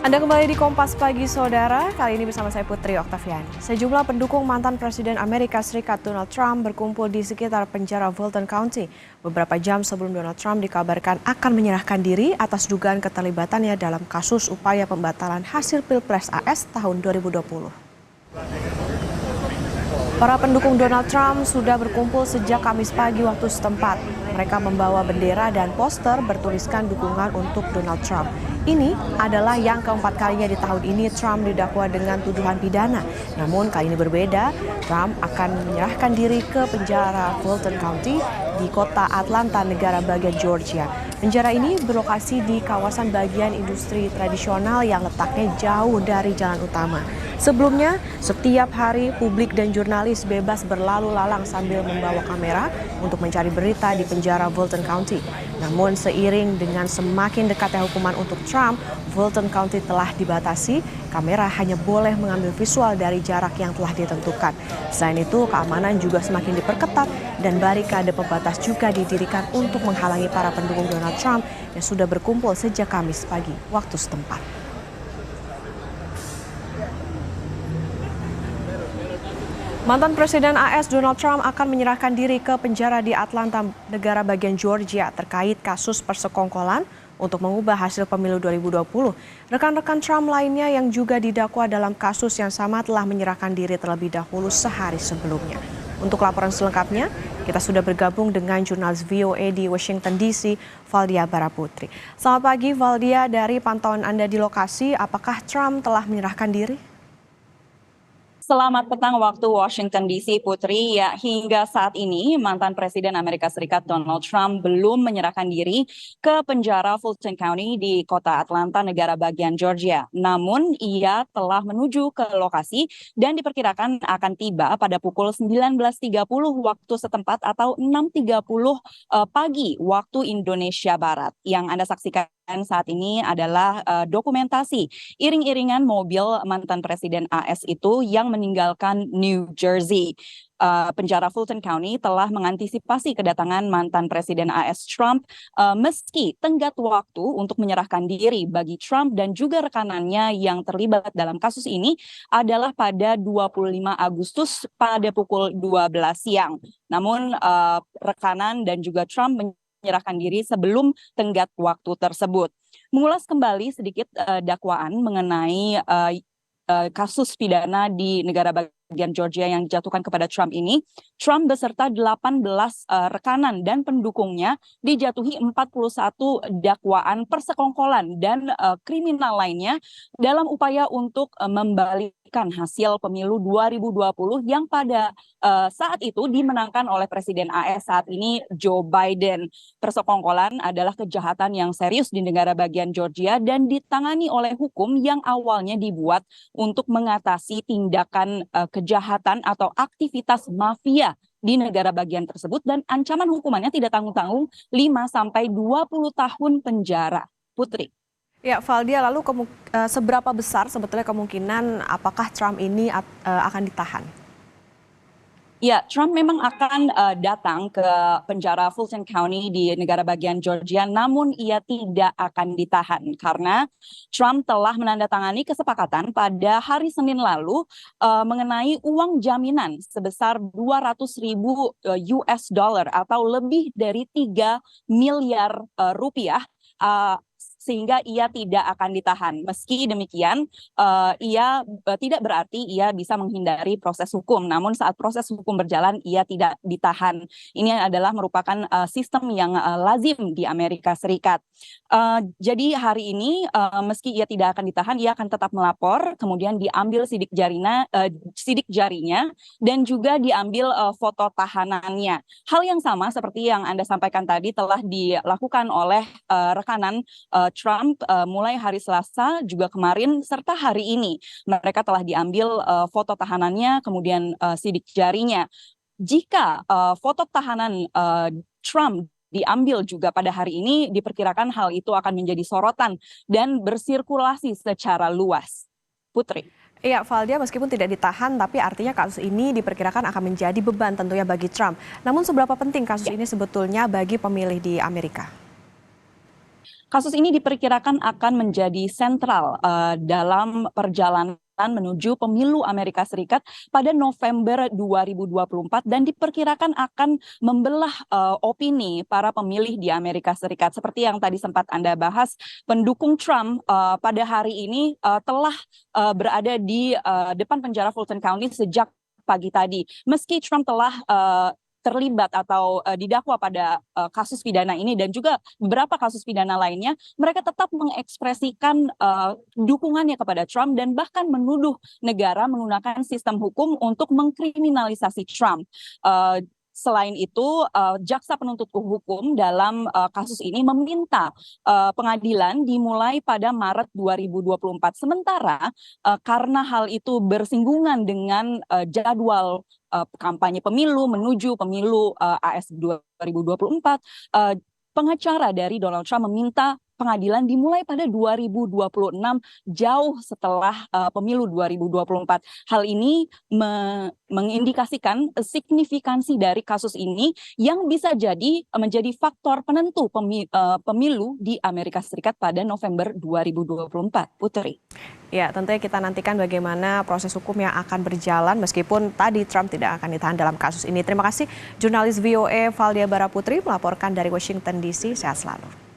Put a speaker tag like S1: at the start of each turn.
S1: Anda kembali di Kompas Pagi, Saudara. Kali ini bersama saya Putri Oktaviani. Sejumlah pendukung mantan Presiden Amerika Serikat Donald Trump berkumpul di sekitar penjara Fulton County beberapa jam sebelum Donald Trump dikabarkan akan menyerahkan diri atas dugaan keterlibatannya dalam kasus upaya pembatalan hasil Pilpres AS tahun 2020. Para pendukung Donald Trump sudah berkumpul sejak Kamis pagi waktu setempat. Mereka membawa bendera dan poster bertuliskan dukungan untuk Donald Trump. Ini adalah yang keempat kalinya di tahun ini Trump didakwa dengan tuduhan pidana. Namun kali ini berbeda, Trump akan menyerahkan diri ke penjara Fulton County di kota Atlanta, negara bagian Georgia. Penjara ini berlokasi di kawasan bagian industri tradisional yang letaknya jauh dari jalan utama. Sebelumnya, setiap hari publik dan jurnalis bebas berlalu lalang sambil membawa kamera untuk mencari berita di penjara Fulton County. Namun seiring dengan semakin dekatnya hukuman untuk Trump, Fulton County telah dibatasi. Kamera hanya boleh mengambil visual dari jarak yang telah ditentukan. Selain itu, keamanan juga semakin diperketat dan barikade pembatas juga didirikan untuk menghalangi para pendukung Donald Trump yang sudah berkumpul sejak Kamis pagi waktu setempat. Mantan Presiden AS Donald Trump akan menyerahkan diri ke penjara di Atlanta, negara bagian Georgia terkait kasus persekongkolan untuk mengubah hasil pemilu 2020. Rekan-rekan Trump lainnya yang juga didakwa dalam kasus yang sama telah menyerahkan diri terlebih dahulu sehari sebelumnya. Untuk laporan selengkapnya, kita sudah bergabung dengan jurnalis VOA di Washington DC, Valdia Baraputri. Selamat pagi Valdia, dari pantauan Anda di lokasi, apakah Trump telah menyerahkan diri?
S2: Selamat petang waktu Washington DC, Putri. Ya, hingga saat ini mantan Presiden Amerika Serikat Donald Trump belum menyerahkan diri ke penjara Fulton County di kota Atlanta, negara bagian Georgia. Namun ia telah menuju ke lokasi dan diperkirakan akan tiba pada pukul 19.30 waktu setempat atau 6.30 pagi waktu Indonesia Barat. Yang Anda saksikan saat ini adalah dokumentasi iring-iringan mobil mantan Presiden AS itu yang meninggalkan New Jersey. Penjara Fulton County telah mengantisipasi kedatangan mantan Presiden AS Trump meski tenggat waktu untuk menyerahkan diri bagi Trump dan juga rekanannya yang terlibat dalam kasus ini adalah pada 25 Agustus pada pukul 12 siang. Namun rekanan dan juga Trump menyerahkan diri sebelum tenggat waktu tersebut. Mengulas kembali sedikit dakwaan mengenai kasus pidana di negara bagian Georgia yang dijatuhkan kepada Trump ini, Trump beserta 18 rekanan dan pendukungnya dijatuhi 41 dakwaan persekongkolan dan kriminal lainnya dalam upaya untuk membalikkan hasil pemilu 2020 yang pada saat itu dimenangkan oleh Presiden AS saat ini Joe Biden. Persekongkolan adalah kejahatan yang serius di negara bagian Georgia dan ditangani oleh hukum yang awalnya dibuat untuk mengatasi tindakan kejahatan atau aktivitas mafia di negara bagian tersebut dan ancaman hukumannya tidak tanggung-tanggung 5-20 tahun penjara. Putri.
S1: Ya, Valdia, lalu seberapa besar sebetulnya kemungkinan apakah Trump ini akan ditahan?
S2: Ya, Trump memang akan datang ke penjara Fulton County di negara bagian Georgia, namun ia tidak akan ditahan karena Trump telah menandatangani kesepakatan pada hari Senin lalu mengenai uang jaminan sebesar 200.000 US dollar atau lebih dari 3 miliar rupiah. Sehingga ia tidak akan ditahan. Meski demikian, ia tidak berarti ia bisa menghindari proses hukum. Namun saat proses hukum berjalan, ia tidak ditahan. Ini adalah merupakan sistem yang lazim di Amerika Serikat. Jadi hari ini, meski ia tidak akan ditahan, ia akan tetap melapor, kemudian diambil sidik jarinya, dan juga diambil foto tahanannya. Hal yang sama seperti yang Anda sampaikan tadi telah dilakukan oleh rekanan Trump mulai hari Selasa juga kemarin serta hari ini. Mereka telah diambil foto tahanannya, kemudian sidik jarinya. Jika foto tahanan Trump diambil juga pada hari ini, diperkirakan hal itu akan menjadi sorotan dan bersirkulasi secara luas. Putri.
S1: Iya, Valdia, meskipun tidak ditahan, tapi artinya kasus ini diperkirakan akan menjadi beban tentunya bagi Trump. Namun seberapa penting kasus ini sebetulnya bagi pemilih di Amerika?
S2: Kasus ini diperkirakan akan menjadi sentral dalam perjalanan menuju pemilu Amerika Serikat pada November 2024 dan diperkirakan akan membelah opini para pemilih di Amerika Serikat. Seperti yang tadi sempat Anda bahas, pendukung Trump pada hari ini telah berada di depan penjara Fulton County sejak pagi tadi. Meski Trump telah terlibat atau didakwa pada kasus pidana ini dan juga beberapa kasus pidana lainnya, mereka tetap mengekspresikan dukungannya kepada Trump dan bahkan menuduh negara menggunakan sistem hukum untuk mengkriminalisasi Trump. Selain itu, jaksa penuntut hukum dalam kasus ini meminta pengadilan dimulai pada Maret 2024. Sementara karena hal itu bersinggungan dengan jadwal kampanye pemilu menuju pemilu AS 2024, pengacara dari Donald Trump meminta pengadilan dimulai pada 2026, jauh setelah pemilu 2024. Hal ini mengindikasikan signifikansi dari kasus ini yang bisa jadi menjadi faktor penentu pemilu di Amerika Serikat pada November 2024. Putri.
S1: Ya, tentunya kita nantikan bagaimana proses hukum yang akan berjalan meskipun tadi Trump tidak akan ditahan dalam kasus ini. Terima kasih jurnalis VOA Valdia Baraputri melaporkan dari Washington DC. Sehat selalu.